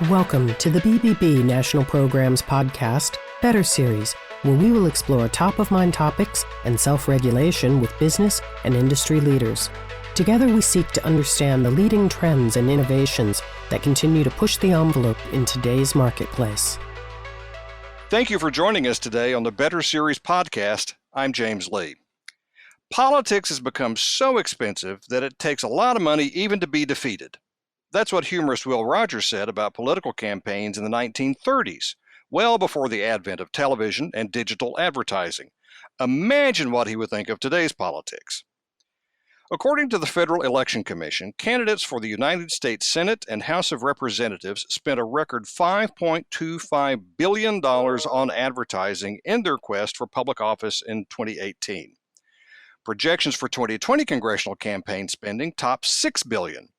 Welcome to the BBB National Programs podcast, Better Series, where we will explore top-of-mind topics and self-regulation with business and industry leaders. Together we seek to understand the leading trends and innovations that continue to push the envelope in today's marketplace. Thank you for joining us today on the Better Series podcast. I'm James Lee. Politics has become so expensive that it takes a lot of money even to be defeated. That's what humorist Will Rogers said about political campaigns in the 1930s, well before the advent of television and digital advertising. Imagine what he would think of today's politics. According to the Federal Election Commission, candidates for the United States Senate and House of Representatives spent a record $5.25 billion on advertising in their quest for public office in 2018. Projections for 2020 congressional campaign spending top $6 billion.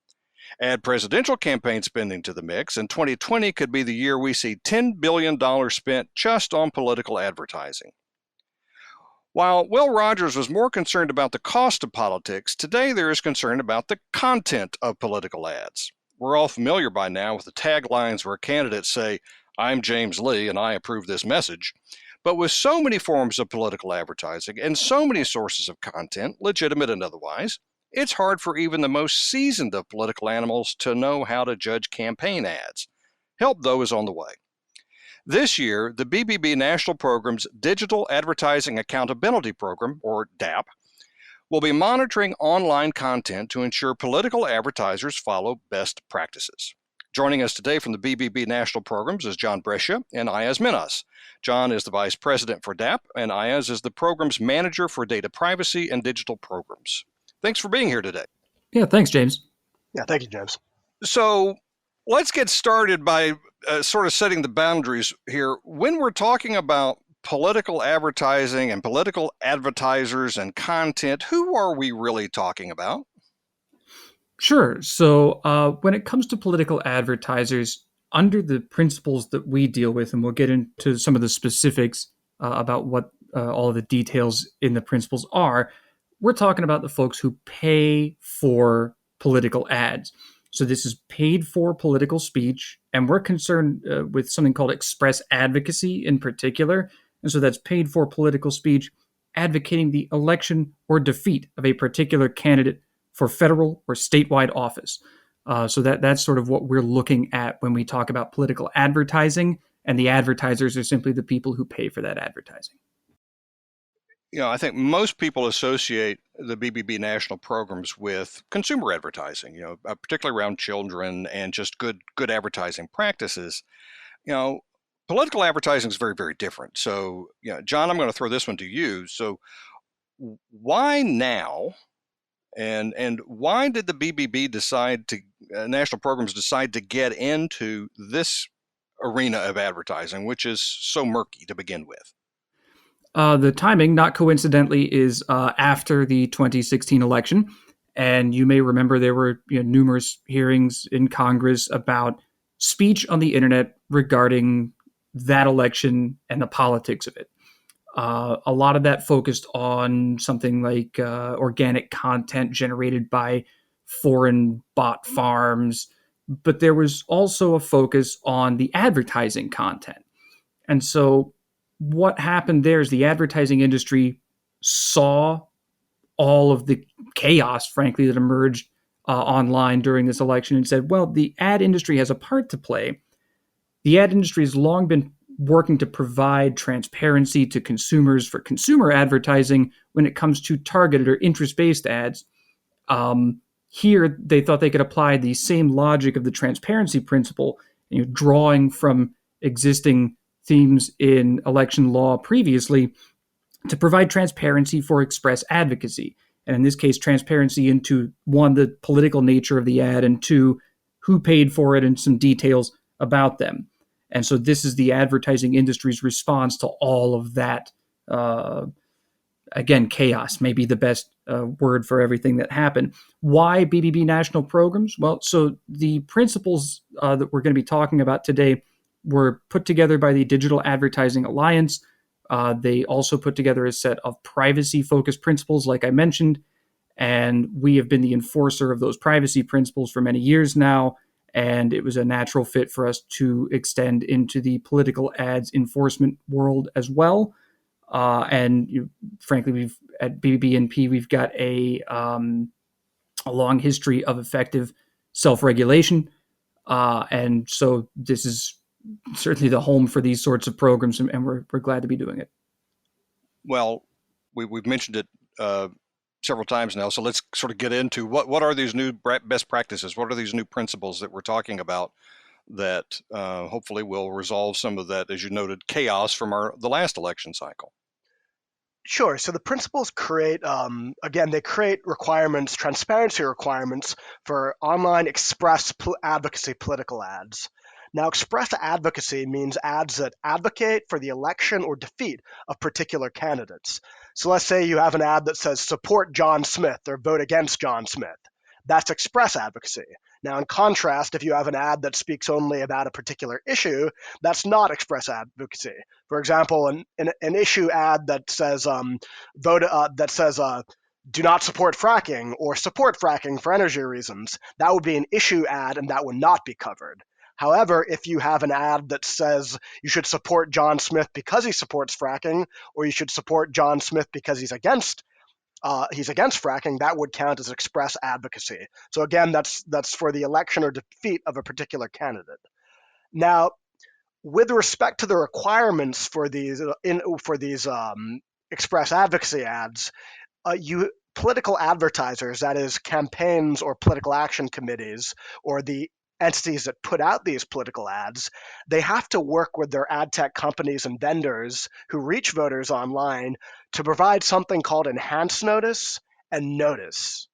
Add presidential campaign spending to the mix, and 2020 could be the year we see $10 billion spent just on political advertising. While Will Rogers was more concerned about the cost of politics, today there is concern about the content of political ads. We're all familiar by now with the taglines where candidates say, "I'm James Lee and I approve this message." But with so many forms of political advertising and so many sources of content, legitimate and otherwise, it's hard for even the most seasoned of political animals to know how to judge campaign ads. Help, though, is on the way. This year, the BBB National Programs Digital Advertising Accountability Program, or DAAP, will be monitoring online content to ensure political advertisers follow best practices. Joining us today from the BBB National Programs is Jon Brescia and Ayaz Minhas. Jon is the Vice President for DAAP, and Ayaz is the Program's Manager for Data Privacy and Digital Programs. Thanks for being here today. Yeah, thanks, James. Yeah, thank you, James. So let's get started by sort of setting the boundaries here. When we're talking about political advertising and political advertisers and content, who are we really talking about? Sure. So when it comes to political advertisers, under the principles that we deal with, and we'll get into some of the specifics about what all of the details in the principles are, we're talking about the folks who pay for political ads. So this is paid for political speech, and we're concerned with something called express advocacy in particular. And so that's paid for political speech advocating the election or defeat of a particular candidate for federal or statewide office. So that's sort of what we're looking at when we talk about political advertising, and the advertisers are simply the people who pay for that advertising. You know, I think most people associate the BBB national programs with consumer advertising, particularly around children and just good advertising practices. Political advertising is very, very different. So, Jon, I'm going to throw this one to you. So why now? And why did the BBB national programs decide to get into this arena of advertising, which is so murky to begin with? The timing, not coincidentally, is after the 2016 election. And you may remember there were numerous hearings in Congress about speech on the internet regarding that election and the politics of it. A lot of that focused on something like organic content generated by foreign bot farms. But there was also a focus on the advertising content. And so what happened there is the advertising industry saw all of the chaos, frankly, that emerged online during this election and said, well, the ad industry has a part to play. The ad industry has long been working to provide transparency to consumers for consumer advertising when it comes to targeted or interest-based ads. Here, they thought they could apply the same logic of the transparency principle, drawing from existing themes in election law previously to provide transparency for express advocacy. And in this case, transparency into, one, the political nature of the ad, and two, who paid for it and some details about them. And so this is the advertising industry's response to all of that. Again, chaos may be the best word for everything that happened. Why BBB National Programs? Well, so the principles that we're going to be talking about today were put together by the Digital Advertising Alliance. They also put together a set of privacy-focused principles, like I mentioned, and we have been the enforcer of those privacy principles for many years now. And it was a natural fit for us to extend into the political ads enforcement world as well. Frankly, we've at BBB we've got a long history of effective self-regulation, and so this is certainly the home for these sorts of programs, and we're glad to be doing it. Well, we've mentioned it several times now, so let's sort of get into what are these new best practices? What are these new principles that we're talking about that hopefully will resolve some of that, as you noted, chaos from the last election cycle? Sure. So the principles create, again, they create requirements, transparency requirements for online express advocacy political ads. Now, express advocacy means ads that advocate for the election or defeat of particular candidates. So let's say you have an ad that says support John Smith or vote against John Smith. That's express advocacy. Now, in contrast, if you have an ad that speaks only about a particular issue, that's not express advocacy. For example, an issue ad that says do not support fracking or support fracking for energy reasons, that would be an issue ad and that would not be covered. However, if you have an ad that says you should support John Smith because he supports fracking, or you should support John Smith because he's against fracking, that would count as express advocacy. So again, that's for the election or defeat of a particular candidate. Now, with respect to the requirements for these express advocacy ads, political advertisers, that is campaigns or political action committees, or the entities that put out these political ads, they have to work with their ad tech companies and vendors who reach voters online to provide something called enhanced notice and notice.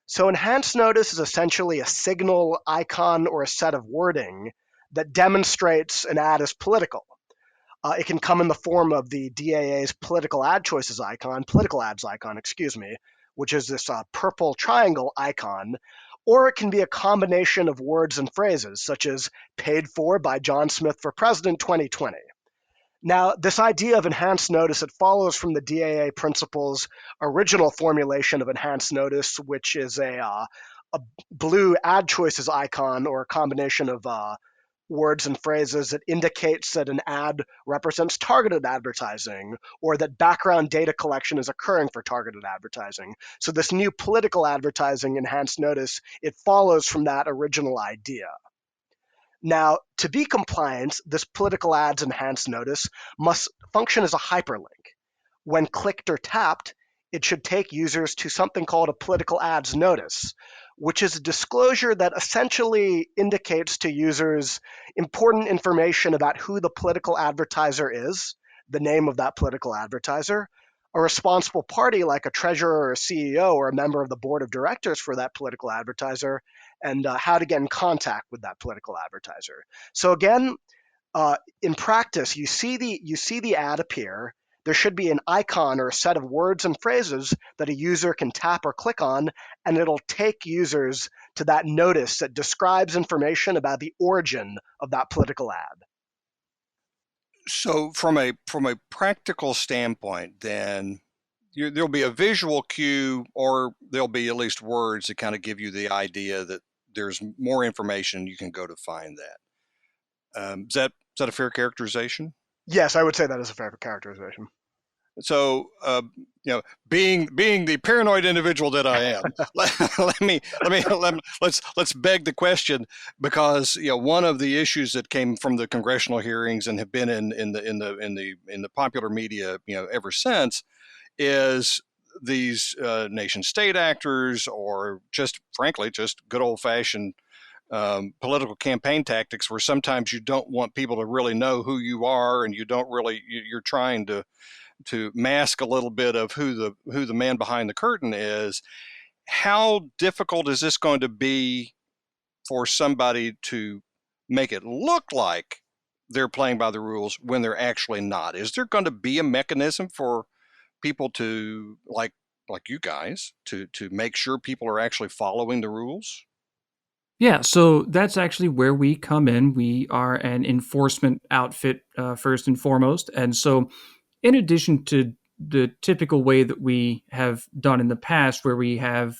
So enhanced notice is essentially a signal, icon, or a set of wording that demonstrates an ad is political. It can come in the form of the DAA's political ads icon, which is this purple triangle icon, or it can be a combination of words and phrases, such as paid for by John Smith for President 2020. Now, this idea of enhanced notice, it follows from the DAA principles' original formulation of enhanced notice, which is a blue ad choices icon or a combination of words and phrases that indicates that an ad represents targeted advertising or that background data collection is occurring for targeted advertising. So this new political advertising enhanced notice, it follows from that original idea. Now, to be compliant, this political ads enhanced notice must function as a hyperlink. When clicked or tapped, it should take users to something called a political ads notice, which is a disclosure that essentially indicates to users important information about who the political advertiser is, the name of that political advertiser, a responsible party like a treasurer or a CEO or a member of the board of directors for that political advertiser, and how to get in contact with that political advertiser. So again, in practice, you see the ad appear. There should be an icon or a set of words and phrases that a user can tap or click on, and it'll take users to that notice that describes information about the origin of that political ad. So from a practical standpoint, then there'll be a visual cue, or there'll be at least words that kind of give you the idea that there's more information you can go to find that. Is that a fair characterization? Yes, I would say that is a fair characterization. So, being the paranoid individual that I am, let's beg the question, because one of the issues that came from the congressional hearings and have been in the popular media ever since is these nation state actors, or just frankly just good old fashioned political campaign tactics, where sometimes you don't want people to really know who you are, and you're trying to mask a little bit of who the man behind the curtain is. How difficult is this going to be for somebody to make it look like they're playing by the rules when they're actually not? Is there going to be a mechanism for people to, like you guys, to make sure people are actually following the rules? Yeah, so that's actually where we come in. We are an enforcement outfit, first and foremost. And so, in addition to the typical way that we have done in the past, where we have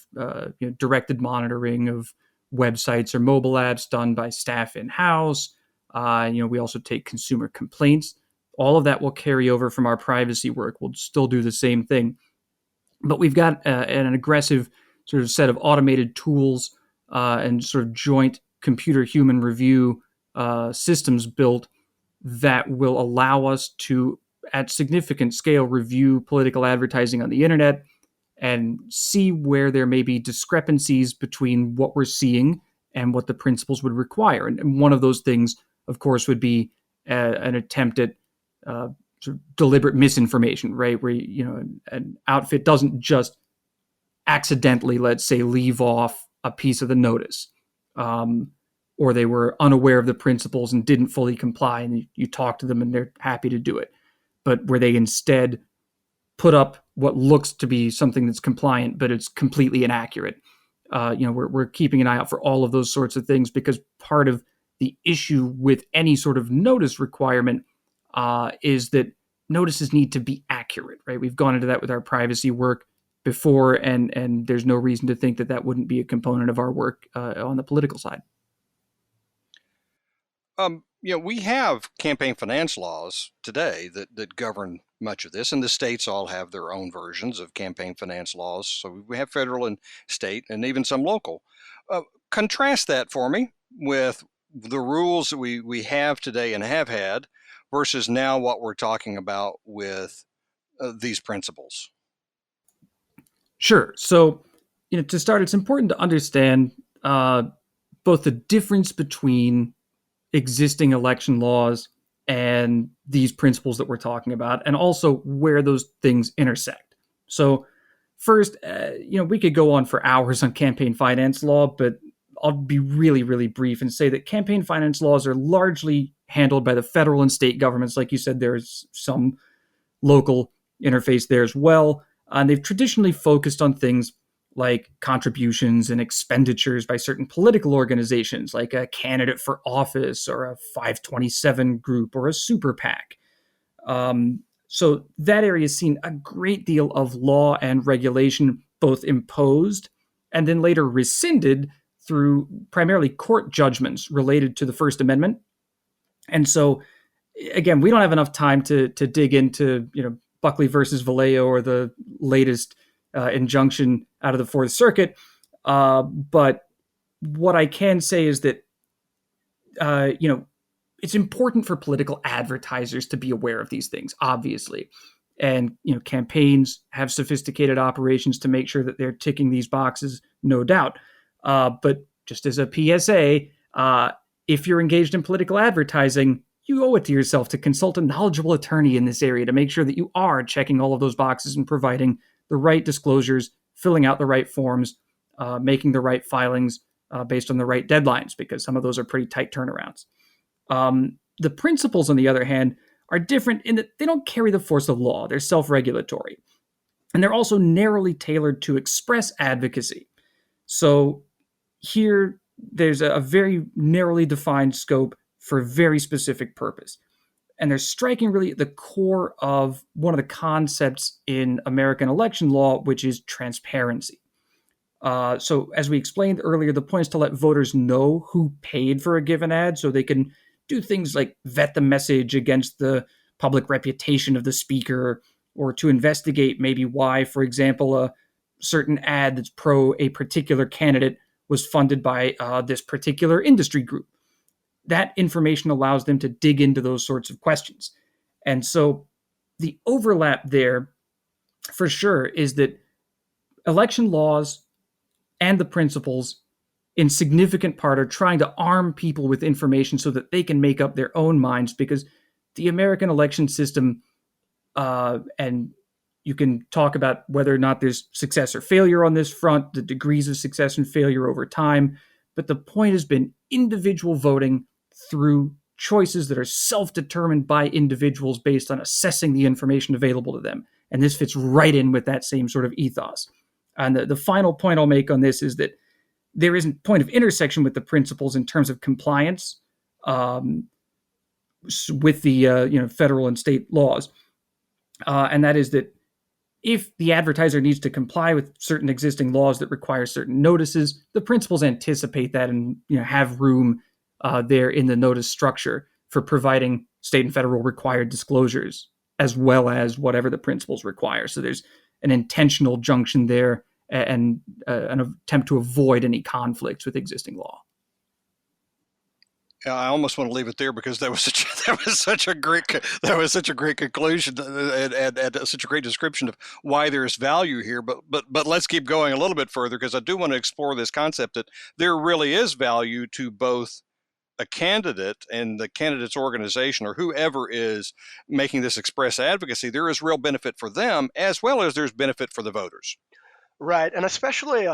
directed monitoring of websites or mobile apps done by staff in-house. We also take consumer complaints. All of that will carry over from our privacy work. We'll still do the same thing. But we've got an aggressive sort of set of automated tools and sort of joint computer-human review systems built that will allow us to, at significant scale, review political advertising on the internet and see where there may be discrepancies between what we're seeing and what the principles would require. And one of those things, of course, would be an attempt at sort of deliberate misinformation, right? Where an outfit doesn't just accidentally, let's say, leave off a piece of the notice, or they were unaware of the principles and didn't fully comply, and you talk to them and they're happy to do it, but where they instead put up what looks to be something that's compliant, but it's completely inaccurate. We're keeping an eye out for all of those sorts of things, because part of the issue with any sort of notice requirement is that notices need to be accurate, right? We've gone into that with our privacy work before, and there's no reason to think that wouldn't be a component of our work on the political side. We have campaign finance laws today that govern much of this, and the states all have their own versions of campaign finance laws. So we have federal and state and even some local. Contrast that for me with the rules that we have today and have had versus now what we're talking about with these principles. Sure. So, to start, it's important to understand both the difference between existing election laws and these principles that we're talking about, and also where those things intersect. So first, we could go on for hours on campaign finance law, but I'll be really, really brief and say that campaign finance laws are largely handled by the federal and state governments. Like you said, there's some local interface there as well. And they've traditionally focused on things like contributions and expenditures by certain political organizations, like a candidate for office or a 527 group or a super PAC. So that area has seen a great deal of law and regulation, both imposed and then later rescinded through primarily court judgments related to the First Amendment. And so, again, we don't have enough time to dig into, Buckley versus Vallejo or the latest injunction out of the Fourth Circuit. But what I can say is that, it's important for political advertisers to be aware of these things, obviously. And, campaigns have sophisticated operations to make sure that they're ticking these boxes, no doubt. But just as a PSA, if you're engaged in political advertising, you owe it to yourself to consult a knowledgeable attorney in this area to make sure that you are checking all of those boxes and providing the right disclosures, filling out the right forms, making the right filings based on the right deadlines, because some of those are pretty tight turnarounds. The principles, on the other hand, are different in that they don't carry the force of law. They're self-regulatory. And they're also narrowly tailored to express advocacy. So here, there's a very narrowly defined scope for a very specific purpose. And they're striking really at the core of one of the concepts in American election law, which is transparency. So as we explained earlier, the point is to let voters know who paid for a given ad so they can do things like vet the message against the public reputation of the speaker, or to investigate maybe why, for example, a certain ad that's pro a particular candidate was funded by this particular industry group. That information allows them to dig into those sorts of questions. And so the overlap there, for sure, is that election laws and the principles in significant part are trying to arm people with information so that they can make up their own minds, because the American election system, and you can talk about whether or not there's success or failure on this front, the degrees of success and failure over time, but the point has been individual voting through choices that are self-determined by individuals based on assessing the information available to them. And this fits right in with that same sort of ethos. And the final point I'll make on this is that there is a point of intersection with the principles in terms of compliance with the federal and state laws. And that is that if the advertiser needs to comply with certain existing laws that require certain notices, the principals anticipate that and have room there in the notice structure for providing state and federal required disclosures, as well as whatever the principals require. So there's an intentional junction there and an attempt to avoid any conflicts with existing law. I almost want to leave it there because that was such a great conclusion and such a great description of why there's value here. But let's keep going a little bit further, because I do want to explore this concept that there really is value to both a candidate and the candidate's organization, or whoever is making this express advocacy. There is real benefit for them, as well as there's benefit for the voters. Right, and especially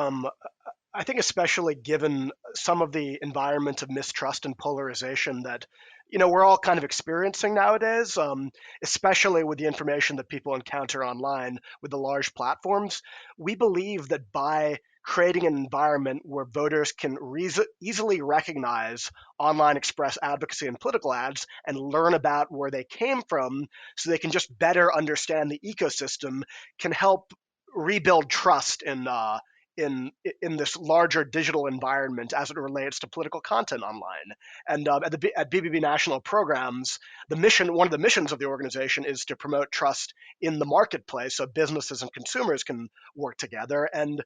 I think especially given some of the environment of mistrust and polarization that we're all kind of experiencing nowadays, especially with the information that people encounter online with the large platforms, we believe that by creating an environment where voters can easily recognize online express advocacy and political ads and learn about where they came from so they can just better understand the ecosystem, can help rebuild trust in this larger digital environment as it relates to political content online. And at BBB National Programs, one of the missions of the organization is to promote trust in the marketplace so businesses and consumers can work together. And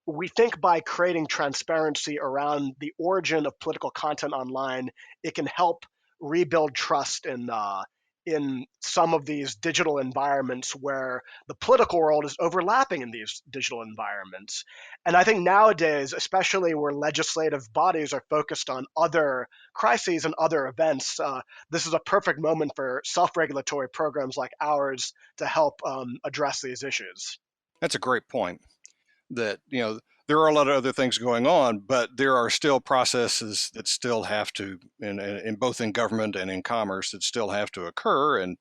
we think by creating transparency around the origin of political content online, it can help rebuild trust in some of these digital environments where the political world is overlapping in these digital environments. And I think nowadays, especially where legislative bodies are focused on other crises and other events, this is a perfect moment for self-regulatory programs like ours to help address these issues. That's a great point. That, there are a lot of other things going on, but there are still processes that still have to, in both in government and in commerce, that still have to occur. And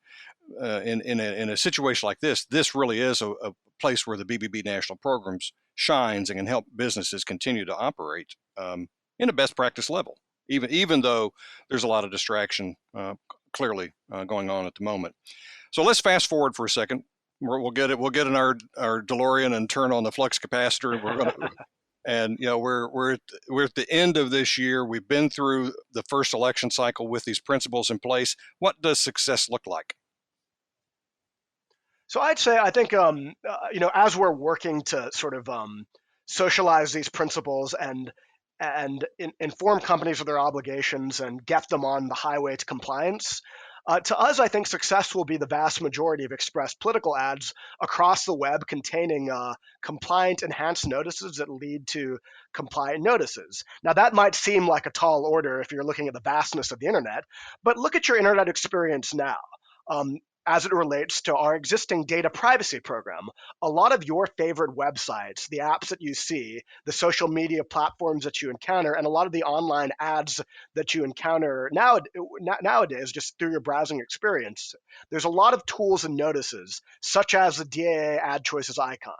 in a situation like this really is a place where the BBB National Programs shines and can help businesses continue to operate in a best practice level, even though there's a lot of distraction clearly going on at the moment. So let's fast forward for a second. We'll get in our DeLorean and turn on the flux capacitor. And we're going to, and we're at the end of this year. We've been through the first election cycle with these principles in place. What does success look like? So I think as we're working to sort of socialize these principles and inform companies of their obligations and get them on the highway to compliance. To us, I think success will be the vast majority of express political ads across the web containing compliant enhanced notices that lead to compliant notices. Now, that might seem like a tall order if you're looking at the vastness of the internet, but look at your internet experience now. As it relates to our existing data privacy program, a lot of your favorite websites, the apps that you see, the social media platforms that you encounter, and a lot of the online ads that you encounter nowadays just through your browsing experience, there's a lot of tools and notices, such as the DAA ad choices icon.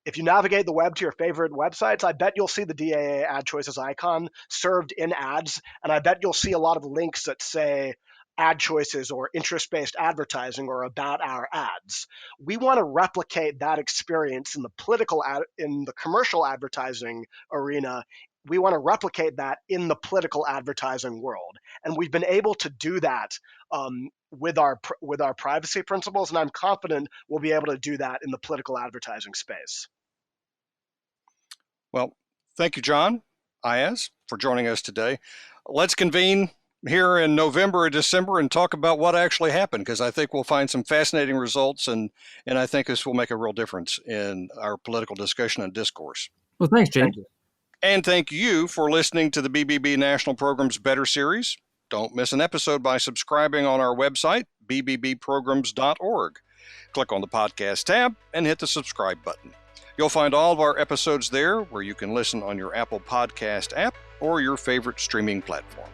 If you navigate the web to your favorite websites, I bet you'll see the DAA ad choices icon served in ads, and I bet you'll see a lot of links that say ad choices or interest-based advertising or about our ads. We want to replicate that experience in the commercial advertising arena. We want to replicate that in the political advertising world. And we've been able to do that with our privacy principles, and I'm confident we'll be able to do that in the political advertising space. Well, thank you, Jon, Ayaz, for joining us today. Let's convene here in November or December and talk about what actually happened, because I think we'll find some fascinating results, and I think this will make a real difference in our political discussion and discourse. Well, thanks, James. Thank you. And thank you for listening to the BBB National Programs Better series. Don't miss an episode by subscribing on our website, bbbprograms.org. Click on the podcast tab and hit the subscribe button. You'll find all of our episodes there, where you can listen on your Apple Podcast app or your favorite streaming platform.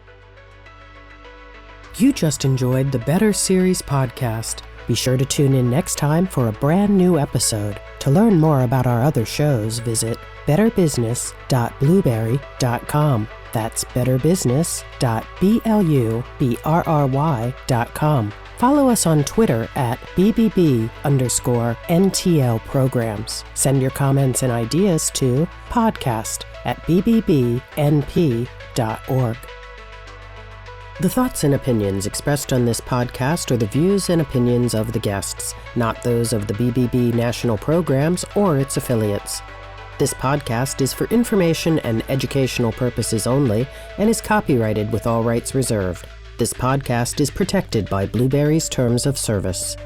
You just enjoyed the Better Series podcast. Be sure to tune in next time for a brand new episode. To learn more about our other shows, visit betterbusiness.blueberry.com. That's betterbusiness.blueberry.com. Follow us on Twitter at BBB_NTL programs. Send your comments and ideas to podcast@bbbnp.org. The thoughts and opinions expressed on this podcast are the views and opinions of the guests, not those of the BBB National Programs or its affiliates. This podcast is for information and educational purposes only and is copyrighted with all rights reserved. This podcast is protected by Blueberry's Terms of Service.